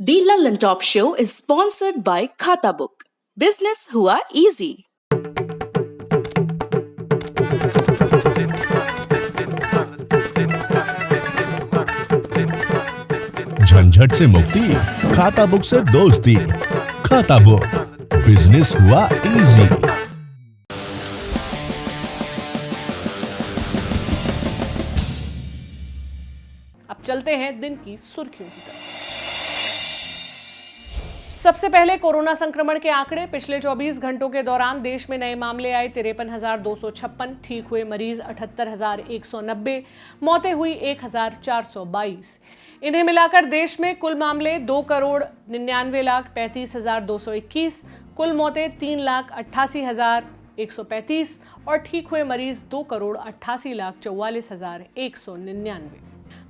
The London Top Show is sponsored by Khata Book. Business हुआ easy. झंझट से मुक्ति, खाता बुक से दोस्ती। खाता बुक, बिजनेस हुआ इजी। अब चलते हैं दिन की सुर्खियों की तरफ। सबसे पहले कोरोना संक्रमण के आंकड़े। पिछले 24 घंटों के दौरान देश में नए मामले आए 53,256, ठीक हुए मरीज 78,190, मौतें हुई 1,422। इन्हें मिलाकर देश में कुल मामले 2,99,35,221, कुल मौतें 3,88,135 और ठीक हुए मरीज 2,88,44,199।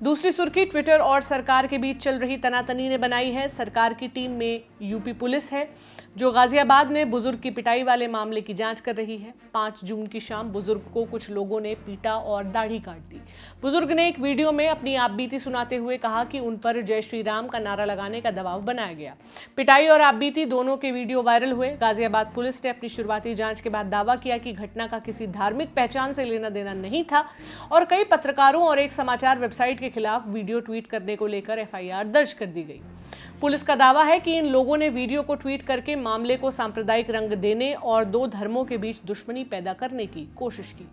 दूसरी सुर्खी ट्विटर और सरकार के बीच चल रही तनातनी ने बनाई है। सरकार की टीम में यूपी पुलिस है, जो गाजियाबाद में बुजुर्ग की पिटाई वाले मामले की जांच कर रही है। 5 जून की शाम बुजुर्ग को कुछ लोगों ने पीटा और दाढ़ी काट दी। बुजुर्ग ने एक वीडियो में अपनी आपबीती सुनाते हुए कहा कि उन पर जय श्री राम का नारा लगाने का दबाव बनाया गया। पिटाई और आपबीती दोनों के वीडियो वायरल हुए। गाजियाबाद पुलिस ने अपनी शुरुआती जांच के बाद दावा किया कि घटना का किसी धार्मिक पहचान से लेना देना नहीं था और कई पत्रकारों और एक समाचार वेबसाइट के खिलाफ वीडियो ट्वीट करने को लेकर एफआईआर दर्ज कर दी गई। पुलिस का दावा है कि इन लोगों ने वीडियो को ट्वीट करके मामले को सांप्रदायिक रंग देने और 2 धर्मों के बीच दुश्मनी पैदा करने की कोशिश की।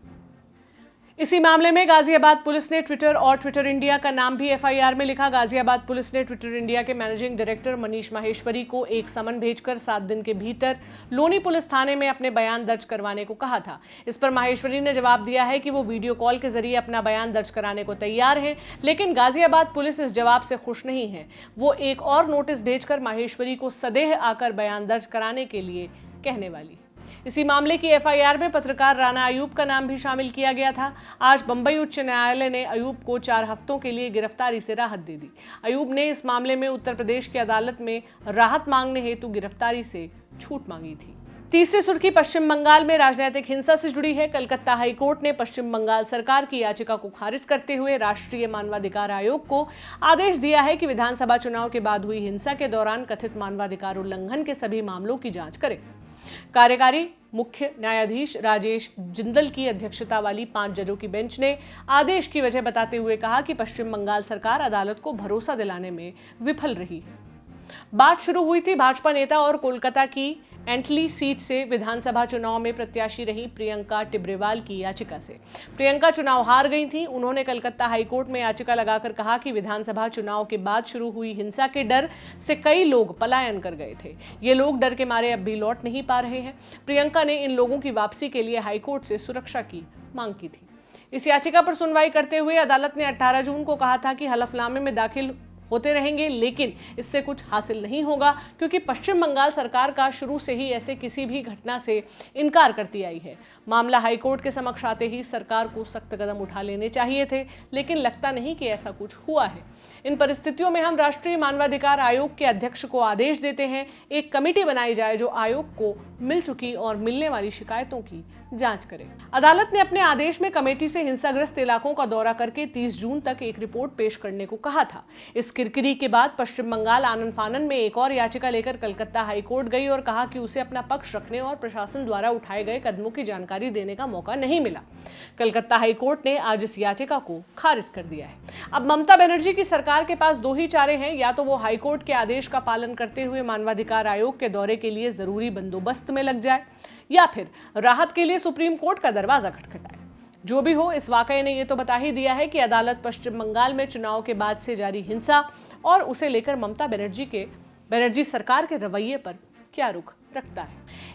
इसी मामले में गाजियाबाद पुलिस ने ट्विटर और ट्विटर इंडिया का नाम भी एफआईआर में लिखा। गाजियाबाद पुलिस ने ट्विटर इंडिया के मैनेजिंग डायरेक्टर मनीष माहेश्वरी को एक समन भेजकर 7 दिन के भीतर लोनी पुलिस थाने में अपने बयान दर्ज करवाने को कहा था। इस पर माहेश्वरी ने जवाब दिया है कि वो वीडियो कॉल के जरिए अपना बयान दर्ज कराने को तैयार है, लेकिन गाजियाबाद पुलिस इस जवाब से खुश नहीं है। वो एक और नोटिस भेजकर माहेश्वरी को सदेह आकर बयान दर्ज कराने के लिए कहने वाली। इसी मामले की एफआईआर में पत्रकार राना अयूब का नाम भी शामिल किया गया था। आज बंबई उच्च न्यायालय ने अयूब को 4 हफ्तों के लिए गिरफ्तारी से राहत दे दी। अयूब ने इस मामले में उत्तर प्रदेश की अदालत में राहत मांगने हेतु गिरफ्तारी से छूट मांगी थी। तीसरी सुर्खी पश्चिम बंगाल में राजनीतिक हिंसा से जुड़ी है। कलकत्ता हाईकोर्ट ने पश्चिम बंगाल सरकार की याचिका को खारिज करते हुए राष्ट्रीय मानवाधिकार आयोग को आदेश दिया है कि विधानसभा चुनाव के बाद हुई हिंसा के दौरान कथित मानवाधिकार उल्लंघन के सभी मामलों की जांच करे। कार्यकारी मुख्य न्यायाधीश राजेश जिंदल की अध्यक्षता वाली 5 जजों की बेंच ने आदेश की वजह बताते हुए कहा कि पश्चिम बंगाल सरकार अदालत को भरोसा दिलाने में विफल रही है। बात शुरू हुई थी भाजपा नेता और कोलकाता की एंटली सीट से विधानसभा चुनाव में प्रत्याशी रही प्रियंका टिब्रेवाल की याचिका से। प्रियंका चुनाव हार गई थी। उन्होंने कलकत्ता हाईकोर्ट में याचिका लगाकर कहा कि विधानसभा चुनाव के बाद शुरू हुई हिंसा के डर से कई लोग पलायन कर गए थे। ये लोग डर के मारे अब भी लौट नहीं पा रहे हैं। प्रियंका ने इन लोगों की वापसी के लिए हाईकोर्ट से सुरक्षा की मांग की थी। इस याचिका पर सुनवाई करते हुए अदालत ने 18 जून को कहा था कि हलफनामे में दाखिल होते रहेंगे, लेकिन इससे कुछ हासिल नहीं होगा, क्योंकि पश्चिम बंगाल सरकार का शुरू से ही ऐसे किसी भी घटना से इनकार करती आई है। मामला हाईकोर्ट के समक्ष आते ही सरकार को सख्त कदम उठा लेने चाहिए थे, लेकिन लगता नहीं कि ऐसा कुछ हुआ है। इन परिस्थितियों में हम राष्ट्रीय मानवाधिकार आयोग के अध्यक्ष को आदेश देते हैं, एक कमेटी बनाई जाए जो आयोग को मिल चुकी और मिलने वाली शिकायतों की जांच करे। अदालत ने अपने आदेश में कमेटी से हिंसाग्रस्त इलाकों का दौरा करके 30 जून तक एक रिपोर्ट पेश करने को कहा था। इस किरकिरी के बाद पश्चिम बंगाल आनन फानन में एक और याचिका लेकर कलकत्ता हाईकोर्ट गई और कहा कि उसे अपना पक्ष रखने और प्रशासन द्वारा उठाए गए कदमों की जानकारी देने का मौका नहीं मिला। कलकत्ता हाईकोर्ट ने आज इस याचिका को खारिज कर दिया है। अब ममता बनर्जी की सरकार के पास 2 ही चारे हैं, या तो वो हाईकोर्ट के आदेश का पालन करते हुए मानवाधिकार आयोग के दौरे के लिए जरूरी बंदोबस्त में लग जाए, या फिर राहत के लिए सुप्रीम कोर्ट का दरवाजा खटखटाए। जो भी हो, इस वाकये ने यह तो बता ही दिया है कि अदालत पश्चिम बंगाल में चुनाव के बाद से जारी हिंसा और उसे लेकर ममता बनर्जी सरकार के रवैये पर क्या रुख रखता है।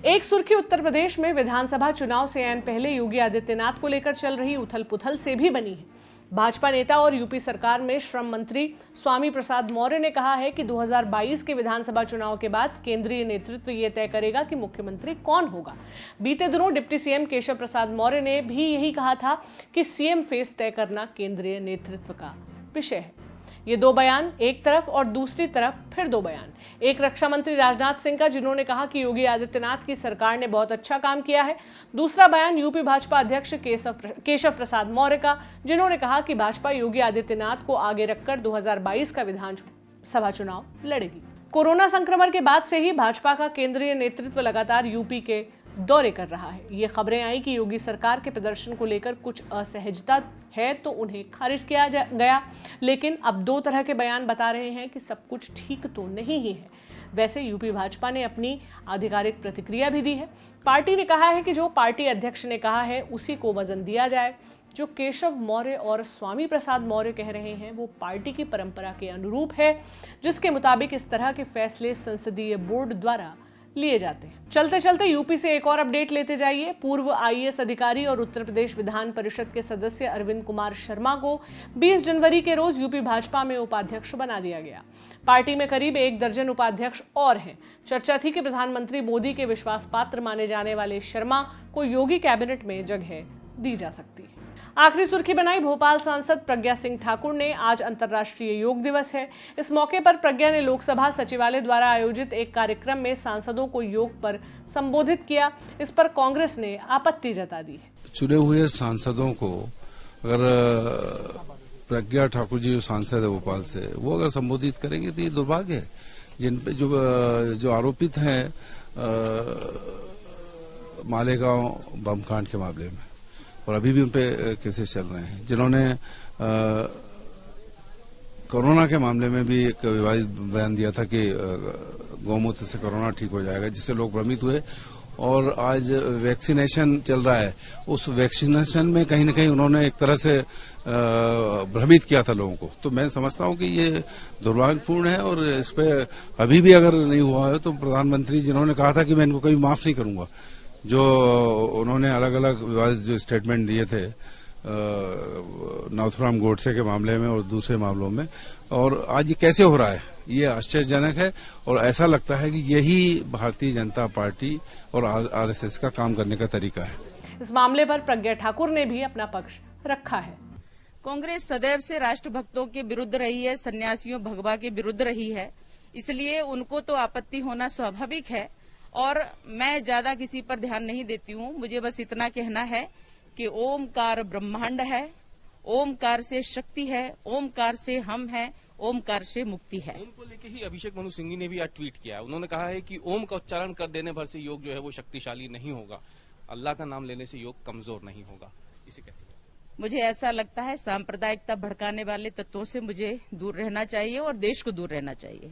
एक सुर्खी उत्तर प्रदेश में विधानसभा चुनाव से ऐन पहले योगी आदित्यनाथ को लेकर चल रही उथल पुथल से भी बनी है। भाजपा नेता और यूपी सरकार में श्रम मंत्री स्वामी प्रसाद मौर्य ने कहा है कि 2022 के विधानसभा चुनाव के बाद केंद्रीय नेतृत्व ये तय करेगा कि मुख्यमंत्री कौन होगा। बीते दिनों डिप्टी सीएम केशव प्रसाद मौर्य ने भी यही कहा था कि सीएम फेस तय करना केंद्रीय नेतृत्व का विषय है। ये 2 बयान, एक तरफ और दूसरी तरफ फिर 2 बयान। एक रक्षा मंत्री राजनाथ सिंह का, जिन्होंने कहा कि योगी आदित्यनाथ की सरकार ने बहुत अच्छा काम किया है। दूसरा बयान यूपी भाजपा अध्यक्ष केशव प्रसाद मौर्य का, जिन्होंने कहा कि भाजपा योगी आदित्यनाथ को आगे रखकर 2022 का लोकसभा चुनाव लड़ेगी। कोरोना संक्रमण के बाद से ही भाजपा का केंद्रीय नेतृत्व लगातार यूपी के दौरे कर रहा है। ये खबरें आई कि योगी सरकार के प्रदर्शन को लेकर कुछ असहजता है तो उन्हें खारिज किया गया, लेकिन अब दो तरह के बयान बता रहे हैं कि सब कुछ ठीक तो नहीं ही है। वैसे यूपी भाजपा ने अपनी आधिकारिक प्रतिक्रिया भी दी है। पार्टी ने कहा है कि जो पार्टी अध्यक्ष ने कहा है उसी को वजन दिया जाए। जो केशव मौर्य और स्वामी प्रसाद मौर्य कह रहे हैं वो पार्टी की परंपरा के अनुरूप है, जिसके मुताबिक इस तरह के फैसले संसदीय बोर्ड द्वारा लिए जाते हैं। चलते चलते यूपी से एक और अपडेट लेते जाइए। पूर्व आईएएस अधिकारी और उत्तर प्रदेश विधान परिषद के सदस्य अरविंद कुमार शर्मा को 20 जनवरी के रोज यूपी भाजपा में उपाध्यक्ष बना दिया गया। पार्टी में करीब 1 दर्जन उपाध्यक्ष और हैं। चर्चा थी कि प्रधानमंत्री मोदी के विश्वास पात्र माने जाने वाले शर्मा को योगी कैबिनेट में जगह दी जा सकती है। आखिरी सुर्खी बनाई भोपाल सांसद प्रज्ञा सिंह ठाकुर ने। आज अंतर्राष्ट्रीय योग दिवस है। इस मौके पर प्रज्ञा ने लोकसभा सचिवालय द्वारा आयोजित एक कार्यक्रम में सांसदों को योग पर संबोधित किया। इस पर कांग्रेस ने आपत्ति जता दी है। चुने हुए सांसदों को अगर प्रज्ञा ठाकुर जी जो सांसद है भोपाल से, वो अगर संबोधित करेंगे तो ये दुर्भाग्य है। जिन पे जो आरोपित हैं मालेगांव बम कांड के मामले में, और अभी भी उनपे केसेस चल रहे हैं, जिन्होंने कोरोना के मामले में भी एक विवादित बयान दिया था कि गौमूत्र से कोरोना ठीक हो जाएगा, जिससे लोग भ्रमित हुए। और आज वैक्सीनेशन चल रहा है, उस वैक्सीनेशन में कहीं न कहीं उन्होंने एक तरह से भ्रमित किया था लोगों को। तो मैं समझता हूं कि ये दुर्भाग्यपूर्ण है, और इस पे अभी भी अगर नहीं हुआ है तो प्रधानमंत्री जिन्होंने कहा था कि मैं इनको कभी माफ नहीं करूंगा, जो उन्होंने अलग अलग विवादित जो स्टेटमेंट दिए थे नाथुराम गोडसे के मामले में और दूसरे मामलों में, और आज ये कैसे हो रहा है, ये आश्चर्यजनक है। और ऐसा लगता है कि यही भारतीय जनता पार्टी और आरएसएस का काम करने का तरीका है। इस मामले पर प्रज्ञा ठाकुर ने भी अपना पक्ष रखा है। कांग्रेस सदैव से राष्ट्रभक्तों के विरुद्ध रही है, सन्यासियों भगवा के विरुद्ध रही है, इसलिए उनको तो आपत्ति होना स्वाभाविक है। और मैं ज्यादा किसी पर ध्यान नहीं देती हूँ। मुझे बस इतना कहना है कि ओमकार ब्रह्मांड है, ओमकार से शक्ति है, ओमकार से हम हैं, ओमकार से मुक्ति है। ओम को लेके ही अभिषेक मनु सिंघवी ने भी आज ट्वीट किया है। उन्होंने कहा है कि ओम का उच्चारण कर देने भर से योग जो है वो शक्तिशाली नहीं होगा, अल्लाह का नाम लेने से योग कमजोर नहीं होगा। इसे कहते हैं। मुझे ऐसा लगता है सांप्रदायिकता भड़काने वाले तत्वों से मुझे दूर रहना चाहिए और देश को दूर रहना चाहिए।